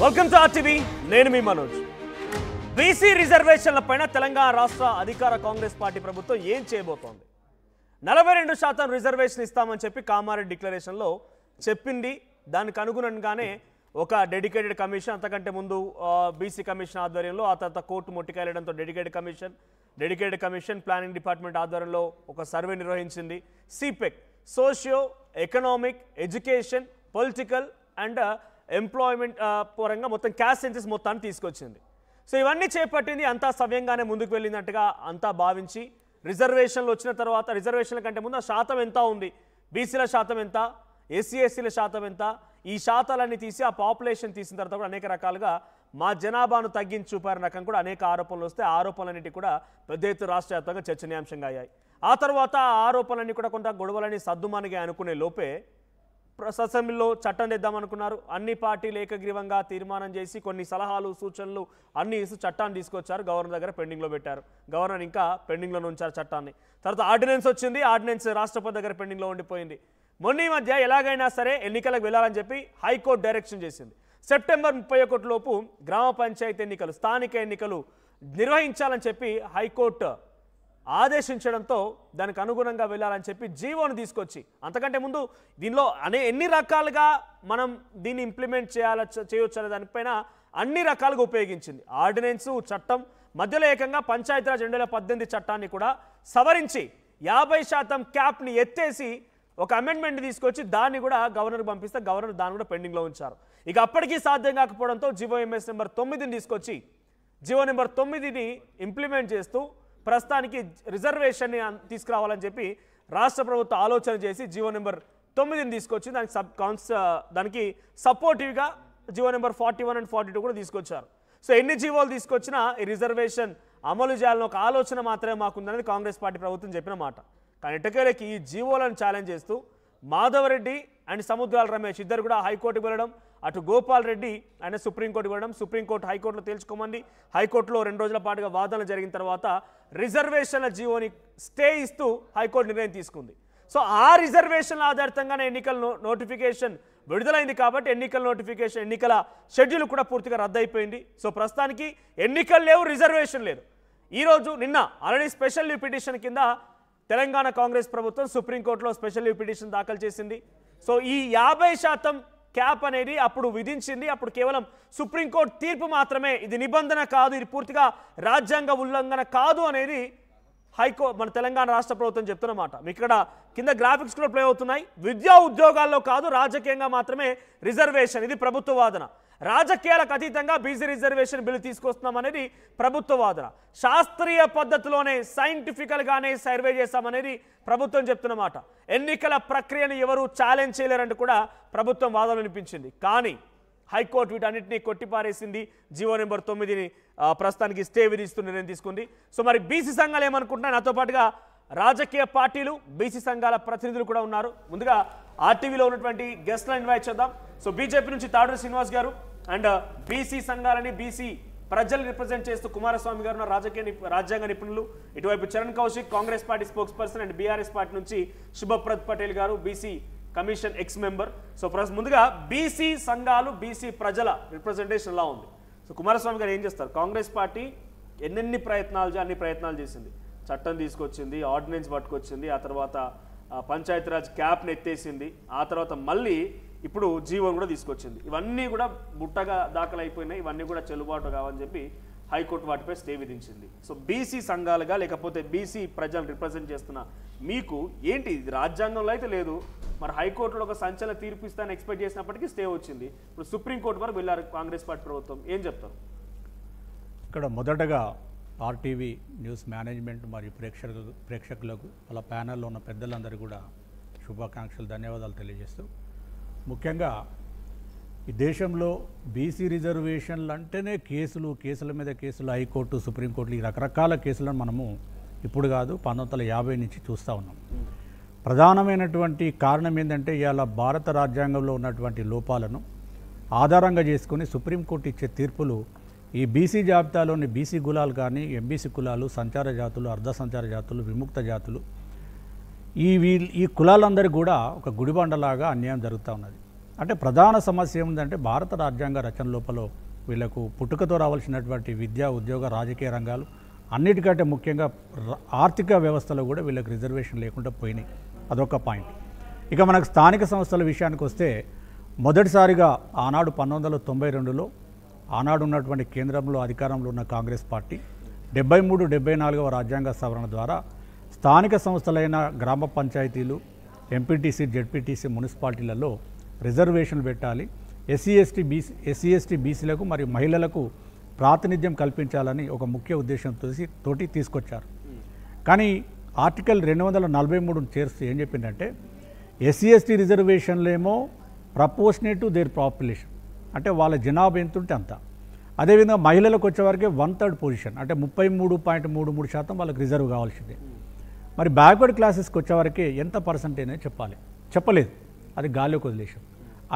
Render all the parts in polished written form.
Welcome to RTV నేను మీ Manoj. BC రిజర్వేషన్ల పైన తెలంగాణ రాష్ట్ర అధికార కాంగ్రెస్ పార్టీ ప్రభుత్వం ఏం చేయబోతోంది? 42% రిజర్వేషన్ ఇస్తామని చెప్పి కామారెడ్డి డిక్లరేషన్లో చెప్పింది. దానికి అనుగుణంగానే ఒక డెడికేటెడ్ కమిషన్, అంతకంటే ముందు బీసీ కమిషన్ ఆధ్వర్యంలో, ఆ తర్వాత కోర్టు మొట్టికెళ్లడంతో డెడికేటెడ్ కమిషన్ ప్లానింగ్ డిపార్ట్మెంట్ ఆధ్వర్యంలో ఒక సర్వే నిర్వహించింది. సిపెక్ socio economic education political and employment పరంగా మొత్తం క్యాస్ట్ సెన్సస్ మొత్తాన్ని తీసుకొచ్చింది. సో ఇవన్నీ చేపట్టింది, అంతా సవ్యంగానే ముందుకు వెళ్ళినట్టుగా అంతా భావించి రిజర్వేషన్లు వచ్చిన తర్వాత రిజర్వేషన్ల కంటే ముందు ఆ శాతం ఎంత ఉంది, బీసీల శాతం ఎంత, ఎస్సీల శాతం ఎంత, ఈ శాతాలన్నీ తీసి ఆ పాపులేషన్ తీసిన తర్వాత కూడా అనేక రకాలుగా మా జనాభాను తగ్గించి చూపారని రకం కూడా అనేక ఆరోపణలు వస్తే ఆరోపణలన్నిటి కూడా పెద్ద ఎత్తున రాష్ట్ర వ్యాప్తంగా చర్చనీయాంశంగా అయ్యాయి. ఆ తర్వాత ఆ ఆరోపణలన్నీ కూడా కొంత గొడవలని సద్దుమానిగా అనుకునే లోపే అసెంబ్లీలో చట్టం తెద్దామనుకున్నారు. అన్ని పార్టీలు ఏకగ్రీవంగా తీర్మానం చేసి కొన్ని సలహాలు సూచనలు అన్ని ఇస్తూ చట్టాన్ని తీసుకొచ్చారు. గవర్నర్ దగ్గర పెండింగ్లో పెట్టారు. గవర్నర్ ఇంకా పెండింగ్లో ఉంచారు చట్టాన్ని. తర్వాత ఆర్డినెన్స్ వచ్చింది. ఆర్డినెన్స్ రాష్ట్రపతి దగ్గర పెండింగ్లో ఉండిపోయింది. మొన్న ఈ మధ్య ఎలాగైనా సరే ఎన్నికలకు వెళ్ళాలని చెప్పి హైకోర్టు డైరెక్షన్ చేసింది. సెప్టెంబర్ 31 లోపు గ్రామ పంచాయతీ ఎన్నికలు, స్థానిక ఎన్నికలు నిర్వహించాలని చెప్పి హైకోర్టు ఆదేశించడంతో దానికి అనుగుణంగా వెళ్ళాలని చెప్పి జీవోను తీసుకొచ్చి, అంతకంటే ముందు దీనిలో ఎన్ని రకాలుగా మనం దీన్ని ఇంప్లిమెంట్ చేయొచ్చు అనే దానిపైన అన్ని రకాలుగా ఉపయోగించింది. ఆర్డినెన్సు, చట్టం, మధ్యలో ఏకంగా పంచాయతీరాజ్ 2018 చట్టాన్ని కూడా సవరించి 50% క్యాప్ని ఎత్తేసి ఒక అమెండ్మెంట్ తీసుకొచ్చి దాన్ని కూడా గవర్నర్కి పంపిస్తే గవర్నర్ దాన్ని కూడా పెండింగ్లో ఉంచారు. ఇక అప్పటికీ సాధ్యం కాకపోవడంతో జీవోఎంఎస్ నెంబర్ 9ని తీసుకొచ్చి జీవో నెంబర్ 9ని ఇంప్లిమెంట్ చేస్తూ ప్రస్తుతానికి రిజర్వేషన్ని తీసుకురావాలని చెప్పి రాష్ట్ర ప్రభుత్వం ఆలోచన చేసి జీవో నెంబర్ 9ని తీసుకొచ్చి దానికి సపోర్టివ్గా జీవో నెంబర్ 41 అండ్ 42 కూడా తీసుకొచ్చారు. సో ఎన్ని జీవోలు తీసుకొచ్చినా ఈ రిజర్వేషన్ అమలు చేయాలని ఒక ఆలోచన మాత్రమే మాకుందనేది కాంగ్రెస్ పార్టీ ప్రభుత్వం చెప్పిన మాట. కానీ ఎట్టకేలకి ఈ జీవోలను ఛాలెంజ్ చేస్తూ మాధవరెడ్డి అండ్ సముద్రాల రమేష్ ఇద్దరు కూడా హైకోర్టుకు వెళ్ళడం, అటు గోపాల్ రెడ్డి ఆయన సుప్రీంకోర్టుకు వెళ్ళడం, సుప్రీంకోర్టు హైకోర్టులో తేల్చుకోమంది. హైకోర్టులో 2 రోజుల పాటుగా వాదనలు జరిగిన తర్వాత రిజర్వేషన్ల జీవోని స్టే ఇస్తూ హైకోర్టు నిర్ణయం తీసుకుంది. సో ఆ రిజర్వేషన్ల ఆధారితంగానే ఎన్నికల నోటిఫికేషన్ విడుదలైంది. కాబట్టి ఎన్నికల షెడ్యూల్ కూడా పూర్తిగా రద్దయిపోయింది. సో ప్రస్తుతానికి ఎన్నికలు లేవు, రిజర్వేషన్ లేదు. ఈరోజు నిన్న ఆల్రెడీ స్పెషల్ లీవ్ పిటిషన్ కింద తెలంగాణ కాంగ్రెస్ ప్రభుత్వం సుప్రీంకోర్టులో స్పెషల్ లీవ్ పిటిషన్ దాఖలు చేసింది. సో ఈ 50% క్యాప్ అనేది అప్పుడు విధించింది. అప్పుడు కేవలం సుప్రీంకోర్టు తీర్పు మాత్రమే, ఇది నిబంధన కాదు, ఇది పూర్తిగా రాజ్యాంగ ఉల్లంఘన కాదు అనేది మన తెలంగాణ రాష్ట్ర ప్రభుత్వం చెప్తున్నమాట. మీకు ఇక్కడ కింద గ్రాఫిక్స్ కూడా ప్లే అవుతున్నాయి. విద్యా ఉద్యోగాల్లో కాదు, రాజకీయంగా మాత్రమే రిజర్వేషన్, ఇది ప్రభుత్వ వాదన. రాజకీయాలకు అతీతంగా బీసీ రిజర్వేషన్ బిల్లు తీసుకొస్తున్నాం అనేది ప్రభుత్వ వాదన. శాస్త్రీయ పద్ధతిలోనే సైంటిఫికల్గానే సర్వే చేస్తామనేది ప్రభుత్వం చెప్తున్నమాట. ఎన్నికల ప్రక్రియను ఎవరు ఛాలెంజ్ చేయలేరంటూ కూడా ప్రభుత్వం వాదన వినిపించింది. కానీ హైకోర్టు వీటన్నిటినీ కొట్టిపారేసింది. జీవో నెంబర్ 9ని ప్రస్తుతానికి స్టే విధిస్తూ నిర్ణయం తీసుకుంది. సో మరి బీసీ సంఘాలు ఏమనుకుంటున్నాయి? నాతో పాటుగా రాజకీయ పార్టీలు, బీసీ సంఘాల ప్రతినిధులు కూడా ఉన్నారు. ముందుగా ఆర్టీవీలో ఉన్నటువంటి గెస్ట్లను ఇన్వైట్ చేద్దాం. సో బీజేపీ నుంచి తాడూరి శ్రీనివాస్ గారు అండ్ బీసీ సంఘాలని, బీసీ ప్రజలు రిప్రజెంట్ చేస్తూ కుమారస్వామి గారు రాజ్యాంగ నిపుణులు, ఇటువైపు Charan Kaushik Congress party spokes person and BRS party నుంచి శుభప్రద్ పటేల్ గారు BC commission X member. So ముందుగా బీసీ సంఘాలు, బీసీ ప్రజల రిప్రజెంటేషన్ ఎలా ఉంది? సో కుమారస్వామి గారు ఏం చేస్తారు? కాంగ్రెస్ పార్టీ అన్ని ప్రయత్నాలు చేసింది. చట్టం తీసుకొచ్చింది, ఆర్డినెన్స్ పట్టుకొచ్చింది, ఆ తర్వాత పంచాయతీరాజ్ క్యాప్ని ఎత్తేసింది, ఆ తర్వాత మళ్ళీ ఇప్పుడు జీవోని కూడా తీసుకొచ్చింది. ఇవన్నీ కూడా బుట్టగా దాఖలైపోయినాయి. ఇవన్నీ కూడా చెల్లుబాటు కావని చెప్పి హైకోర్టు వాటిపై స్టే విధించింది. సో బీసీ సంఘాలుగా లేకపోతే బీసీ ప్రజలు రిప్రజెంట్ చేస్తున్న మీకు ఏంటి, ఇది రాజ్యాంగంలో అయితే లేదు, మరి హైకోర్టులో ఒక సంచలన తీర్పు ఇస్తానని ఎక్స్పెక్ట్ చేసినప్పటికీ స్టే వచ్చింది. ఇప్పుడు సుప్రీంకోర్టు వరకు వెళ్ళారు కాంగ్రెస్ పార్టీ ప్రభుత్వం, ఏం చెప్తారు? ఇక్కడ మొదటగా ఆర్టీవీ న్యూస్ మేనేజ్మెంట్ మరియు ప్రేక్షకులకు వాళ్ళ ప్యానెల్లో ఉన్న పెద్దలందరూ కూడా శుభాకాంక్షలు, ధన్యవాదాలు తెలియజేస్తూ, ముఖ్యంగా ఈ దేశంలో బీసీ రిజర్వేషన్లు అంటేనే కేసుల మీద కేసులు, హైకోర్టు, సుప్రీంకోర్టులు, ఈ రకరకాల కేసులను మనము ఇప్పుడు కాదు 1950 నుంచి చూస్తూ ఉన్నాం. ప్రధానమైనటువంటి కారణం ఏంటంటే ఇవాళ భారత రాజ్యాంగంలో ఉన్నటువంటి లోపాలను ఆధారంగా చేసుకుని సుప్రీంకోర్టు ఇచ్చే తీర్పులు ఈ బీసీ జాబితాలోని బీసీ కులాలు కానీ, ఎంబీసీ కులాలు, సంచార జాతులు, అర్ధ సంచార జాతులు, విముక్త జాతులు, ఈ కులాలందరికీ కూడా ఒక గుడిబండలాగా అన్యాయం జరుగుతూ ఉన్నది. అంటే ప్రధాన సమస్య ఏముందంటే భారత రాజ్యాంగ రచన లోపల వీళ్ళకు పుట్టుకతో రావాల్సినటువంటి విద్యా ఉద్యోగ రాజకీయ రంగాలు అన్నిటికంటే ముఖ్యంగా ఆర్థిక వ్యవస్థలో కూడా వీళ్ళకి రిజర్వేషన్ లేకుండా పోయినాయి. అదొక పాయింట్. ఇక మనకు స్థానిక సంస్థల విషయానికి వస్తే మొదటిసారిగా ఆనాడు 1992లో ఆనాడు ఉన్నటువంటి కేంద్రంలో అధికారంలో ఉన్న కాంగ్రెస్ పార్టీ 73-74వ రాజ్యాంగ సవరణ ద్వారా స్థానిక సంస్థలైన గ్రామ పంచాయతీలు, ఎంపీటీసీ, జెడ్పీటీసీ, మున్సిపాలిటీలలో రిజర్వేషన్లు పెట్టాలి, ఎస్సీ ఎస్టీ బీసీలకు మరియు మహిళలకు ప్రాతినిధ్యం కల్పించాలని ఒక ముఖ్య ఉద్దేశంతో తీసుకొచ్చారు. కానీ ఆర్టికల్ 243 చేర్చి ఏం చెప్పిందంటే ఎస్సీ ఎస్టీ రిజర్వేషన్లేమో ప్రపోర్షనేట్ టు దేర్ పాపులేషన్, అంటే వాళ్ళ జనాభా ఎంత ఉంటే అంత. అదేవిధంగా మహిళలకు వచ్చేవరకే 1/3 పొజిషన్, అంటే 33.33% వాళ్ళకి రిజర్వ్ కావాల్సిందే. మరి బ్యాక్వర్డ్ క్లాసెస్కి వచ్చేవరకే ఎంత పర్సెంటేజ్ అనేది చెప్పలేదు, అది గాలిలోకి వదిలేసాం.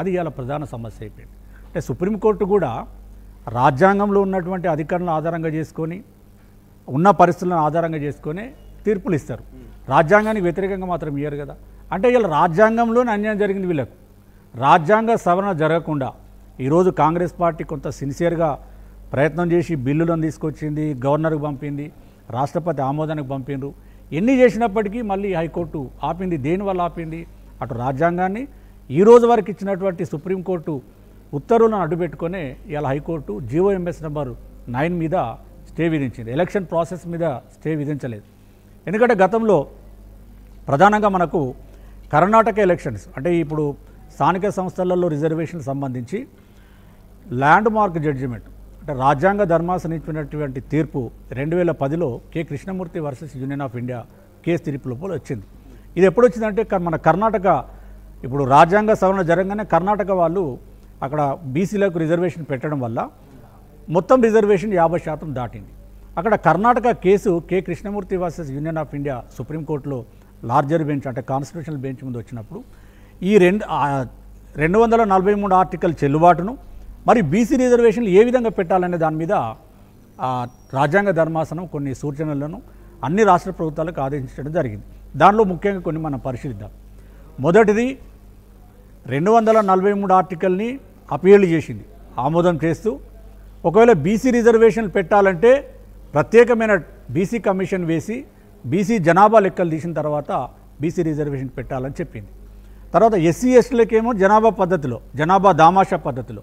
అది ఇవాళ ప్రధాన సమస్య అయిపోయింది. అంటే సుప్రీంకోర్టు కూడా రాజ్యాంగంలో ఉన్నటువంటి అధికారులను ఆధారంగా చేసుకొని ఉన్న పరిస్థితులను ఆధారంగా చేసుకొని తీర్పులు ఇస్తారు. రాజ్యాంగానికి వ్యతిరేకంగా మాత్రం ఇయ్యరు కదా. అంటే ఇలా రాజ్యాంగంలోనే అన్యాయం జరిగింది వీళ్ళకు. రాజ్యాంగ సవరణ జరగకుండా ఈరోజు కాంగ్రెస్ పార్టీ కొంత సిన్సియర్గా ప్రయత్నం చేసి బిల్లులను తీసుకొచ్చింది, గవర్నర్కి పంపింది, రాష్ట్రపతి ఆమోదానికి పంపిండ్రు. ఎన్ని చేసినప్పటికీ మళ్ళీ హైకోర్టు ఆపింది. దేనివల్ల ఆపింది? అటు రాజ్యాంగాన్ని ఈ రోజు వరకు ఇచ్చినటువంటి సుప్రీంకోర్టు ఉత్తర్వులను అడ్డుపెట్టుకునే ఇవాళ హైకోర్టు GOMS నెంబర్ 9 మీద స్టే విధించింది. ఎలక్షన్ ప్రాసెస్ మీద స్టే విధించలేదు. ఎందుకంటే గతంలో ప్రధానంగా మనకు కర్ణాటక ఎలక్షన్స్, అంటే ఇప్పుడు స్థానిక సంస్థలలో రిజర్వేషన్ సంబంధించి ల్యాండ్ మార్క్ జడ్జిమెంట్, అంటే రాజ్యాంగ ధర్మాసనం ఇచ్చినటువంటి తీర్పు 2010లో K Krishnamurthy versus union of India case తీర్పు లోపల వచ్చింది. ఇది ఎప్పుడు వచ్చిందంటే మన కర్ణాటక ఇప్పుడు రాజ్యాంగ సవరణ జరగగానే కర్ణాటక వాళ్ళు అక్కడ బీసీలకు రిజర్వేషన్ పెట్టడం వల్ల మొత్తం రిజర్వేషన్ 50% దాటింది. అక్కడ Karnataka case K Krishnamurthy versus union of India సుప్రీంకోర్టులో లార్జర్ బెంచ్, అంటే కాన్స్టిట్యూషనల్ బెంచ్ ముందు వచ్చినప్పుడు ఈ 243 ఆర్టికల్ చెల్లుబాటును మరి బీసీ రిజర్వేషన్లు ఏ విధంగా పెట్టాలనే దాని మీద రాజ్యాంగ ధర్మాసనం కొన్ని సూచనలను అన్ని రాష్ట్ర ప్రభుత్వాలకు ఆదేశించడం జరిగింది. దానిలో ముఖ్యంగా కొన్ని మనం పరిశీలిద్దాం. మొదటిది 243 ఆర్టికల్ని అపీల్ చేసింది, ఆమోదం చేస్తూ ఒకవేళ బీసీ రిజర్వేషన్లు పెట్టాలంటే ప్రత్యేకమైన బీసీ కమిషన్ వేసి బీసీ జనాభా లెక్కలు తీసిన తర్వాత బీసీ రిజర్వేషన్ పెట్టాలని చెప్పింది. తర్వాత ఎస్సీ ఎస్టీలకేమో జనాభా దామాషా పద్ధతిలో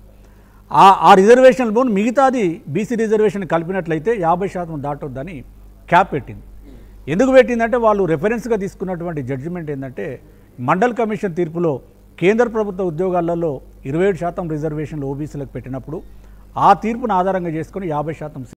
ఆ రిజర్వేషన్లు పోను మిగతాది బీసీ రిజర్వేషన్ కలిపినట్లయితే 50% దాటొద్దని క్యాప్ పెట్టింది. ఎందుకు పెట్టిందంటే వాళ్ళు రెఫరెన్స్గా తీసుకున్నటువంటి జడ్జిమెంట్ ఏంటంటే మండల్ కమిషన్ తీర్పులో కేంద్ర ప్రభుత్వ ఉద్యోగాలలో 27% రిజర్వేషన్లు ఓబీసీలకు పెట్టినప్పుడు ఆ తీర్పును ఆధారంగా చేసుకొని 50%